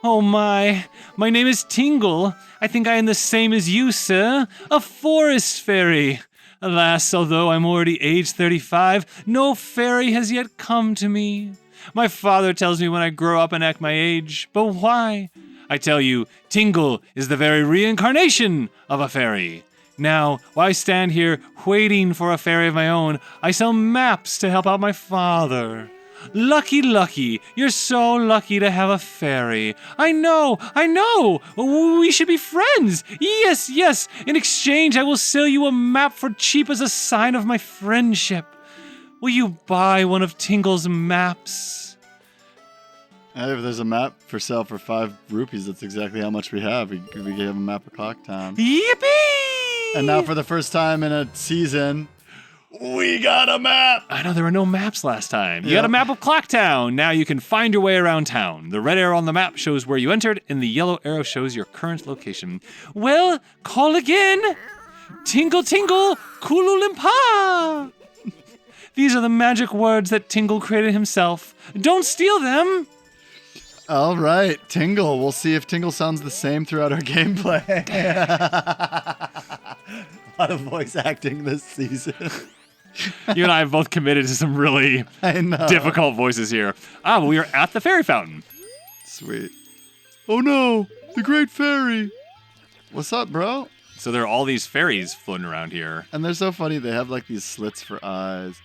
Oh my name is Tingle. I think I am the same as you, sir, a forest fairy. Alas, although I'm already age 35, no fairy has yet come to me. My father tells me when I grow up and act my age, but why? I tell you, Tingle is the very reincarnation of a fairy. Now, while I stand here waiting for a fairy of my own, I sell maps to help out my father. Lucky, you're so lucky to have a fairy. I know, we should be friends. Yes, in exchange I will sell you a map for cheap as a sign of my friendship. Will you buy one of Tingle's maps? If there's a map for sale for 5 rupees, that's exactly how much we have. We gave a map of Clocktown. Yippee! And now for the first time in a season, we got a map! I know there were no maps last time. You got a map of Clocktown. Now you can find your way around town. The red arrow on the map shows where you entered, and the yellow arrow shows your current location. Well, call again. Tingle, tingle, kululimpa. These are the magic words that Tingle created himself. Don't steal them. All right, Tingle. We'll see if Tingle sounds the same throughout our gameplay. A lot of voice acting this season. You and I have both committed to some really difficult voices here. We are at the fairy fountain. Sweet. Oh no, the great fairy. What's up, bro? So there are all these fairies floating around here. And they're so funny. They have like these slits for eyes.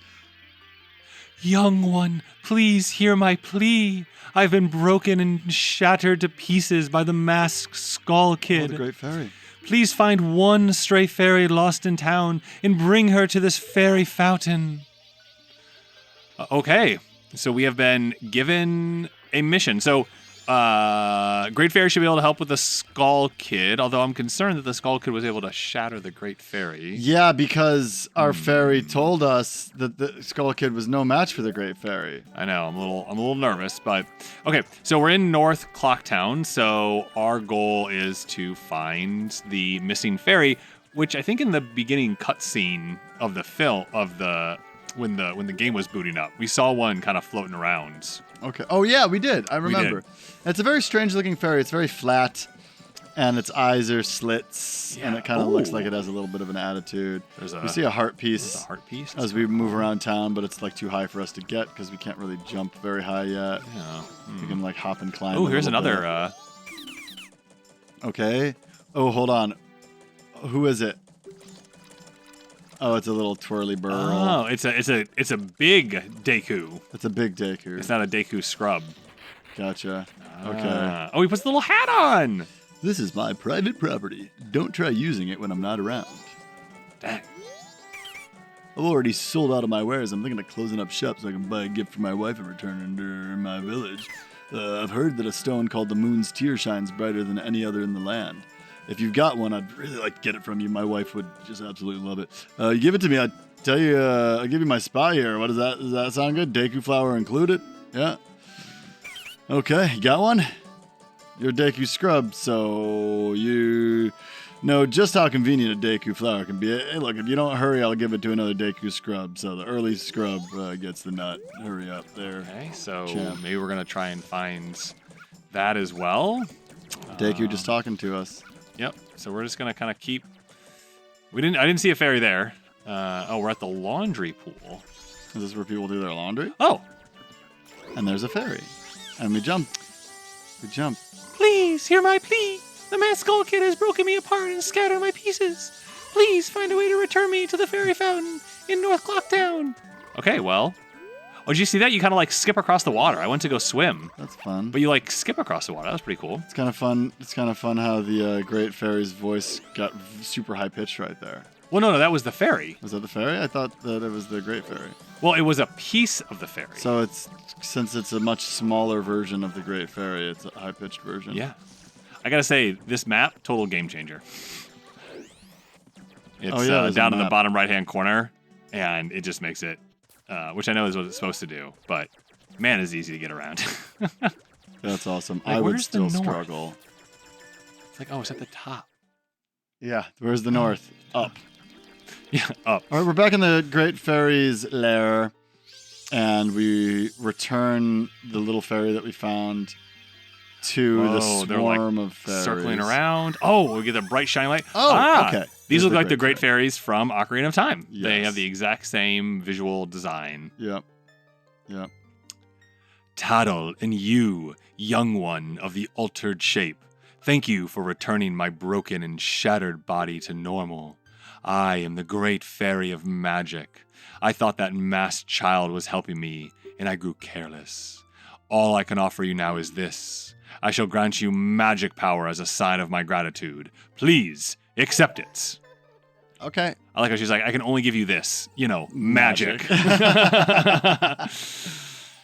Young one, please hear my plea. I've been broken and shattered to pieces by the masked Skull Kid. Oh, the great fairy. Please find one stray fairy lost in town and bring her to this fairy fountain. Okay, so we have been given a mission. So, Great Fairy should be able to help with the Skull Kid, although I'm concerned that the Skull Kid was able to shatter the Great Fairy. Yeah, because our fairy told us that the Skull Kid was no match for the Great Fairy. I know, I'm a little nervous, but okay. So we're in North Clocktown. So our goal is to find the missing fairy, which I think in the beginning cutscene of the film when the game was booting up, we saw one kind of floating around. Okay. Oh yeah, we did. I remember. It's a very strange looking fairy. It's very flat, and its eyes are slits, and it kind of looks like it has a little bit of an attitude. We see a heart piece. As we move around town, but it's like too high for us to get because we can't really jump very high yet. Yeah. We can like hop and climb. Oh, here's another. Okay. Oh, hold on. Who is it? Oh, it's a little twirly burl. Oh, it's a big Deku. It's a big Deku. It's not a Deku scrub. Gotcha. Okay. Oh, he puts the little hat on. This is my private property. Don't try using it when I'm not around. Dang. I've already sold out of my wares. I'm thinking of closing up shop so I can buy a gift for my wife and return her to my village. I've heard that a stone called the Moon's Tear shines brighter than any other in the land. If you've got one, I'd really like to get it from you. My wife would just absolutely love it. You give it to me. I'll tell you, I'll give you my spy here. What is that? Does that sound good? Deku flower included? Yeah. Okay, you got one? You're a Deku scrub, so you know just how convenient a Deku flower can be. Hey, look, if you don't hurry, I'll give it to another Deku scrub. So the early scrub gets the nut. Hurry up there. Okay, so champ. maybe we're going to try and find that as well. Deku just talking to us. Yep. So we're just gonna kind of keep. I didn't see a fairy there. We're at the laundry pool. Is this where people do their laundry? Oh. And there's a fairy. And we jump. We jump. Please hear my plea. The Mad Skull Kid has broken me apart and scattered my pieces. Please find a way to return me to the fairy fountain in North Clocktown. Okay, well. Oh, did you see that? You kind of like skip across the water. I went to go swim. That's fun. But you like skip across the water. That was pretty cool. It's kind of fun. It's kind of fun how the Great Fairy's voice got super high pitched right there. Well, no, that was the fairy. Was that the fairy? I thought that it was the Great Fairy. Well, it was a piece of the fairy. So since it's a much smaller version of the Great Fairy, it's a high pitched version. Yeah. I gotta say, this map, total game changer. It's down in the bottom right-hand corner, and it just makes it, which I know is what it's supposed to do, but man, it's easy to get around. That's awesome. Like, I would where's the still north? struggle. It's like, it's at the top. Yeah, where's the north? Up. Yeah, up. All right, we're back in the Great Fairy's lair, and we return the little fairy that we found to the swarm of fairies. Circling around. Oh, we get the bright shining light. Oh, okay. These look like the Great Fairies from Ocarina of Time. Yes. They have the exact same visual design. Yep. Taddle, and you, young one of the altered shape, thank you for returning my broken and shattered body to normal. I am the Great Fairy of Magic. I thought that masked child was helping me, and I grew careless. All I can offer you now is this. I shall grant you magic power as a sign of my gratitude. Please, accept it. Okay. I like how she's like, I can only give you this. Magic.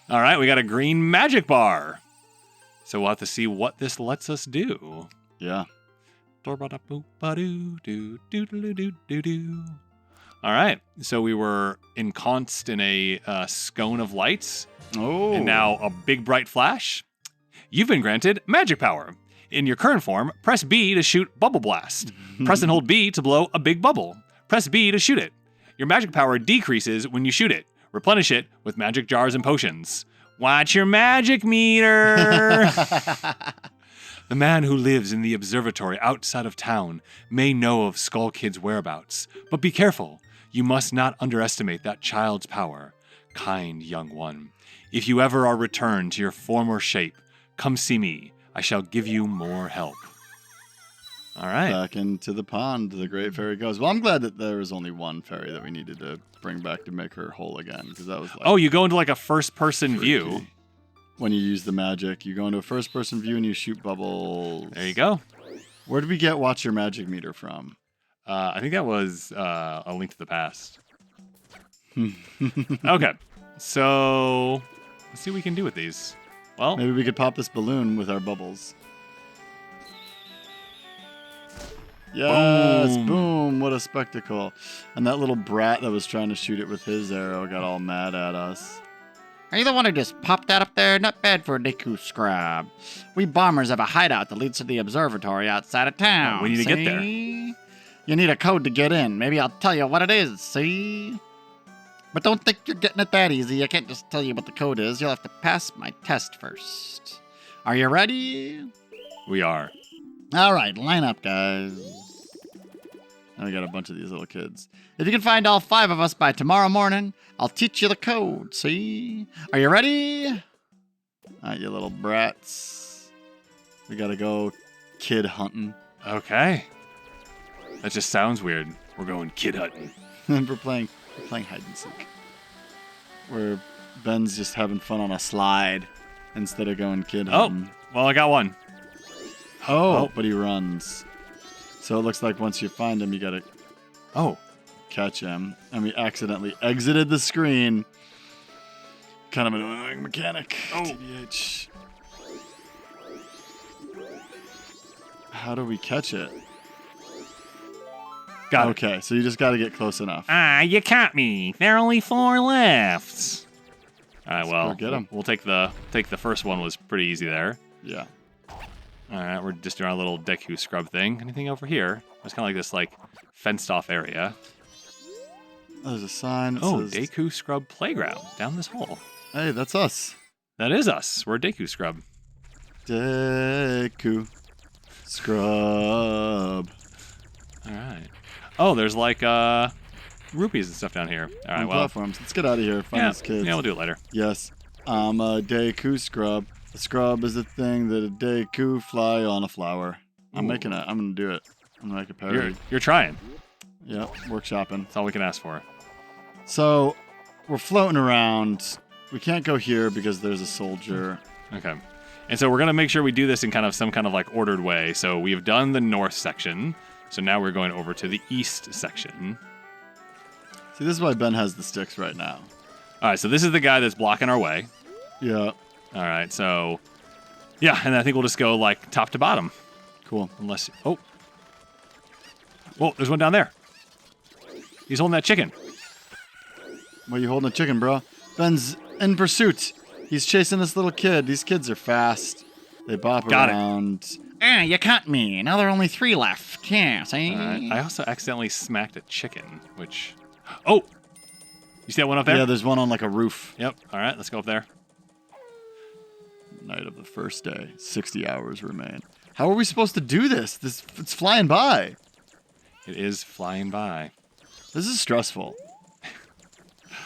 All right, we got a green magic bar. So we'll have to see what this lets us do. Yeah. All right, so we were encompassed in a scone of lights. Oh. And now a big bright flash. You've been granted magic power. In your current form, press B to shoot Bubble Blast. Press and hold B to blow a big bubble. Press B to shoot it. Your magic power decreases when you shoot it. Replenish it with magic jars and potions. Watch your magic meter! The man who lives in the observatory outside of town may know of Skull Kid's whereabouts, but be careful. You must not underestimate that child's power. Kind young one, if you ever are returned to your former shape, come see me. I shall give you more help. All right. Back into the pond, the Great Fairy goes. Well, I'm glad that there was only one fairy that we needed to bring back to make her whole again, because that was like... Oh, you go into like a first-person view. When you use the magic, you go into a first-person view and you shoot bubbles. There you go. Where did we get Watch Your Magic Meter from? I think that was A Link to the Past. Okay. So, let's see what we can do with these. Well, maybe we could pop this balloon with our bubbles. Yes, boom, what a spectacle. And that little brat that was trying to shoot it with his arrow got all mad at us. Are you the one who just popped that up there? Not bad for a Deku scrub. We bombers have a hideout that leads to the observatory outside of town. Oh, we need to get there. You need a code to get in. Maybe I'll tell you what it is, see? But don't think you're getting it that easy. I can't just tell you what the code is. You'll have to pass my test first. Are you ready? We are. All right, line up, guys. Now we got a bunch of these little kids. If you can find all 5 of us by tomorrow morning, I'll teach you the code, see? Are you ready? All right, you little brats. We gotta go kid hunting. Okay. That just sounds weird. We're going kid hunting. And we're playing hide and seek. Where Ben's just having fun on a slide instead of going kid hunting. Oh, well, I got one. Oh, but he runs. So it looks like once you find him, you gotta catch him. And we accidentally exited the screen. Kind of an annoying mechanic. TBH. How do we catch it? Got it. Okay, so you just gotta get close enough. You caught me. There are only 4 left. All right, well, get him. We'll take the first one. Was pretty easy there. Yeah. All right, we're just doing our little Deku scrub thing. Anything over here? It's kind of like this fenced off area. Oh, there's a sign that says... Deku Scrub Playground down this hole. Hey, that's us. That is us. We're Deku Scrub. Deku. Scrub. All right. Oh, there's like rupees and stuff down here. All right, well. Platforms. Let's get out of here. Find these kids. Yeah, we'll do it later. Yes. I'm a Deku scrub. A scrub is a thing that a Deku fly on a flower. I'm gonna do it. I'm gonna make a parody. You're trying. Yep, workshopping. That's all we can ask for. So, we're floating around. We can't go here because there's a soldier. Okay. And so we're gonna make sure we do this in some kind of like ordered way. So we've done the north section. So now we're going over to the east section. See, this is why Ben has the sticks right now. All right, so this is the guy that's blocking our way. Yeah. All right, so yeah, and I think we'll just go like top to bottom. Cool. Unless there's one down there. He's holding that chicken. Why are you holding a chicken, bro? Ben's in pursuit. He's chasing this little kid. These kids are fast. They bop around. You caught me. Now there are only 3 left. Yeah, see? I also accidentally smacked a chicken, which... Oh! You see that one up there? Yeah, there's one on like a roof. Yep. All right, let's go up there. Night of the first day. 60 hours remain. How are we supposed to do this? It's flying by. It is flying by. This is stressful.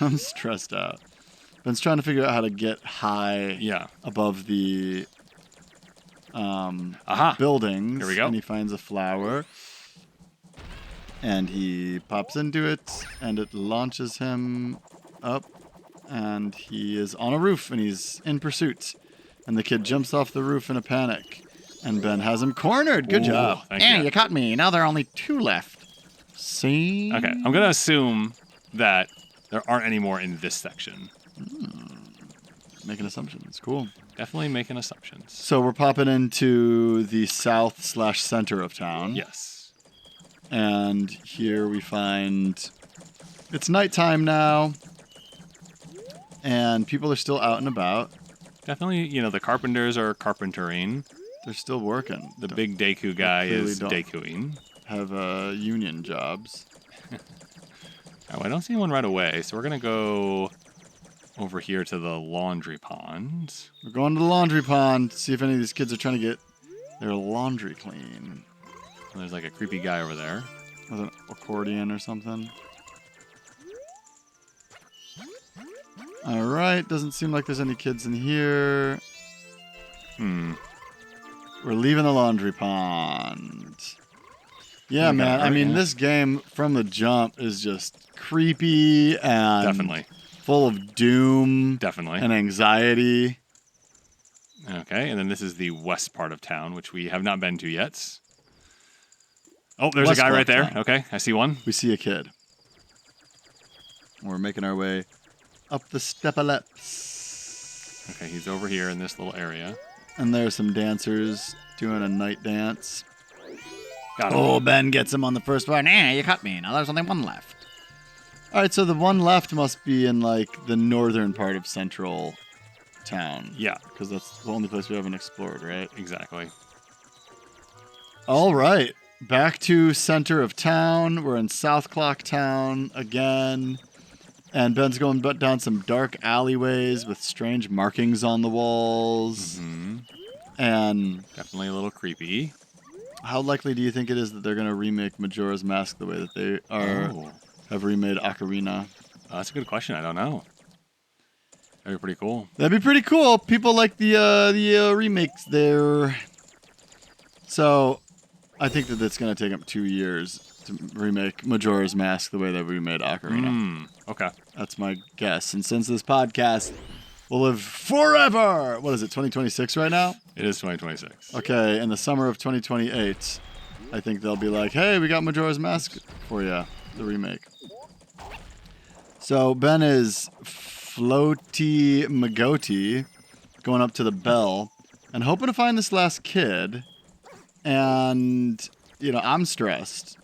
I'm stressed out. Ben's trying to figure out how to get high above the buildings. Here we go. And he finds a flower. And he pops into it, and it launches him up. And he is on a roof, and he's in pursuit. And the kid jumps off the roof in a panic. And Ben has him cornered. Good job. You caught me. Now there are only 2 left. See? Okay, I'm going to assume that there aren't any more in this section. Making assumptions. Cool. Definitely making assumptions. So we're popping into the south/center of town. Yes. And here we find it's nighttime now. And people are still out and about. Definitely, the carpenters are carpentering. They're still working. The big Deku guy is Dekuing. Have union jobs. Oh, I don't see one right away, so we're going to go over here to the laundry pond. We're going to the laundry pond to see if any of these kids are trying to get their laundry clean. There's like a creepy guy over there. With an accordion or something. Alright, doesn't seem like there's any kids in here. We're leaving the laundry pond. Yeah, man. I mean, this game from the jump is just creepy and definitely full of doom, and anxiety. Okay, and then this is the west part of town, which we have not been to yet. Oh, there's a guy right there. Okay, I see one. We see a kid. We're making our way up the steps. Okay, he's over here in this little area. And there's some dancers doing a night dance. Got him. Oh, Ben gets him on the first one. You caught me. Now there's only 1 left. All right, so the one left must be in like the northern part of central town. Yeah. Because that's the only place we haven't explored, right? Exactly. All right. Back to center of town. We're in South Clock Town again. And Ben's going down some dark alleyways with strange markings on the walls. Mm-hmm. And definitely a little creepy. How likely do you think it is that they're going to remake Majora's Mask the way that they have remade Ocarina? That's a good question. I don't know. That'd be pretty cool. That'd be pretty cool. People like the remakes there. So I think that it's going to take them 2 years to remake Majora's Mask the way that we made Ocarina. Okay. That's my guess. And since this podcast will live forever, what is it, 2026 right now? It is 2026. Okay, in the summer of 2028, I think they'll be like, hey, we got Majora's Mask for you, the remake. So Ben is floaty Magoti, going up to the bell, and hoping to find this last kid. And, I'm stressed.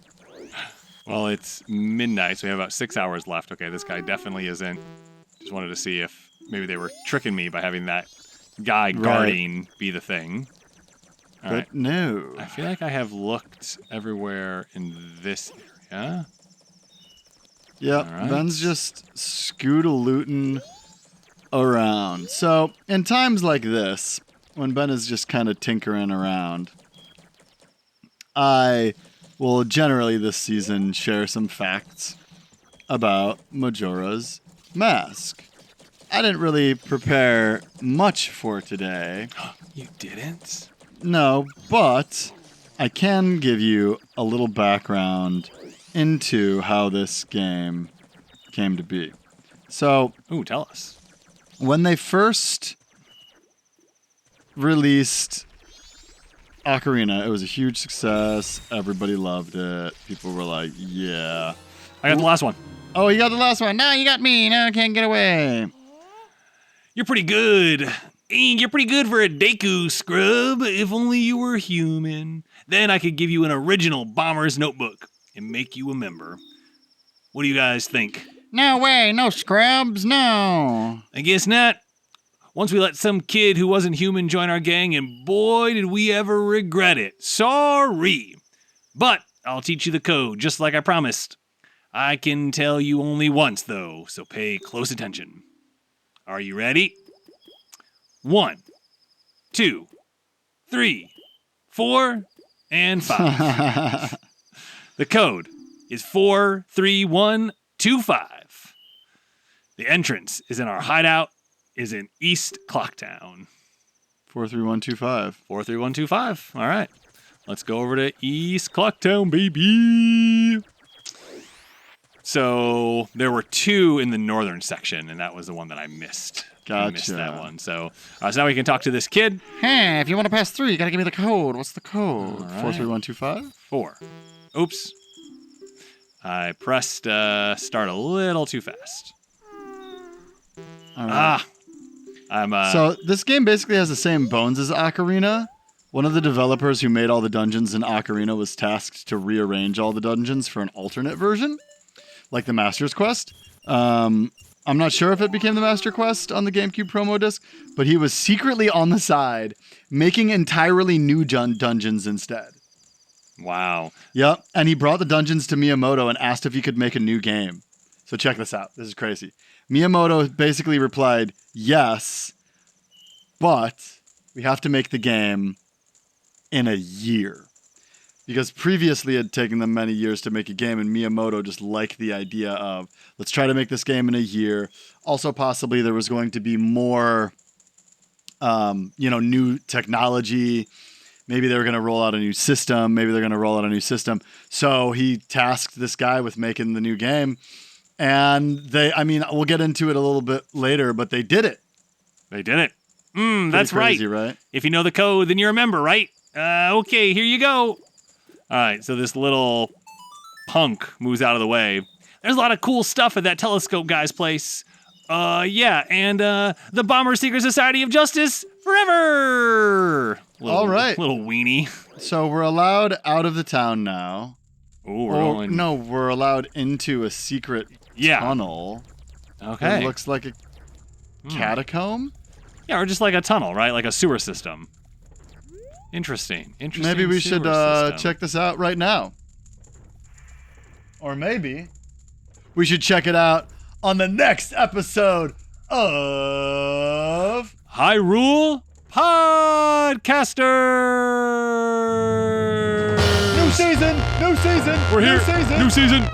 Well, it's midnight, so we have about 6 hours left. Okay, this guy definitely isn't. Just wanted to see if maybe they were tricking me by having that guy guarding be the thing. All right. No. I feel like I have looked everywhere in this area. Yep, right. Ben's just scootalooting around. So, in times like this, when Ben is just kind of tinkering around, I will generally this season share some facts about Majora's Mask. I didn't really prepare much for today. You didn't? No, but I can give you a little background into how this game came to be. So, tell us. When they first released Ocarina, it was a huge success. Everybody loved it. People were like, yeah. I got the last one. Oh, you got the last one. No, you got me. No, I can't get away. You're pretty good. You're pretty good for a Deku, scrub. If only you were human. Then I could give you an original Bomber's Notebook and make you a member. What do you guys think? No way, no scrubs, no. I guess not. Once we let some kid who wasn't human join our gang, and boy, did we ever regret it. Sorry. But I'll teach you the code, just like I promised. I can tell you only once, though, so pay close attention. Are you ready? 1, 2, 3, 4, and 5. The code is 43125. The entrance is in our hideout, is in East Clocktown. 43125. 43125. All right. Let's go over to East Clocktown, baby. So there were 2 in the northern section, and that was the one that I missed. Gotcha. I missed that one. So now we can talk to this kid. Hey, if you want to pass through, you got to give me the code. What's the code? 43125? 4. Oops. I pressed start a little too fast. All right. So this game basically has the same bones as Ocarina. One of the developers who made all the dungeons in Ocarina was tasked to rearrange all the dungeons for an alternate version, like the Master's Quest. I'm not sure if it became the Master Quest on the GameCube promo disc, but he was secretly on the side making entirely new dungeons instead. Wow. Yep, and he brought the dungeons to Miyamoto and asked if he could make a new game. So check this out. This is crazy. Miyamoto basically replied, yes, but we have to make the game in a year. Because previously it had taken them many years to make a game, and Miyamoto just liked the idea of, let's try to make this game in a year. Also, possibly there was going to be more, new technology. Maybe they were going to roll out a new system. So he tasked this guy with making the new game. And we'll get into it a little bit later, but they did it. They did it. That's crazy, right? If you know the code, then you're a member, right? Okay, here you go. All right, so this little punk moves out of the way. There's a lot of cool stuff at that telescope guy's place. And the Bomber Secret Society of Justice forever. All right. Little weenie. So we're allowed out of the town now. Oh, no, we're allowed into a secret tunnel. Okay. It looks like a catacomb. Yeah, or just like a tunnel, right? Like a sewer system. Interesting. Maybe we should check this out right now. Or maybe we should check it out on the next episode of Hyrule Podcasters. New season. We're here. New season.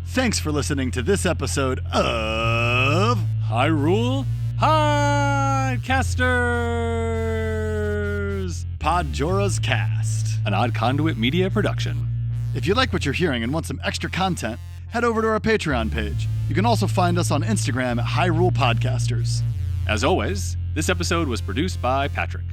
Thanks for listening to this episode of Hyrule Podcasters. Podjora's Cast, an Odd Conduit Media production. If you like what you're hearing and want some extra content, head over to our Patreon page. You can also find us on Instagram at Hyrule Podcasters. As always, this episode was produced by Patrick,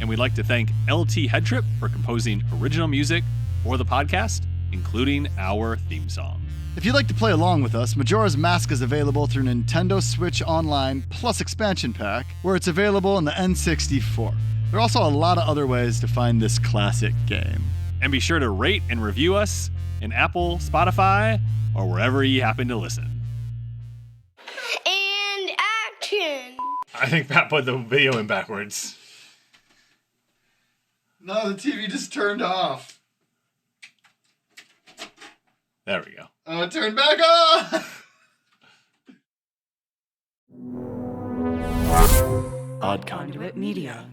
and we'd like to thank LT Headtrip for composing original music for the podcast, including our theme song. If you'd like to play along with us, Majora's Mask is available through Nintendo Switch Online Plus Expansion Pack, where it's available in the N64. There are also a lot of other ways to find this classic game. And be sure to rate and review us in Apple, Spotify, or wherever you happen to listen. And action! I think Pat put the video in backwards. No, the TV just turned off. There we go. Oh, it turned back on! Odd Conduit Media.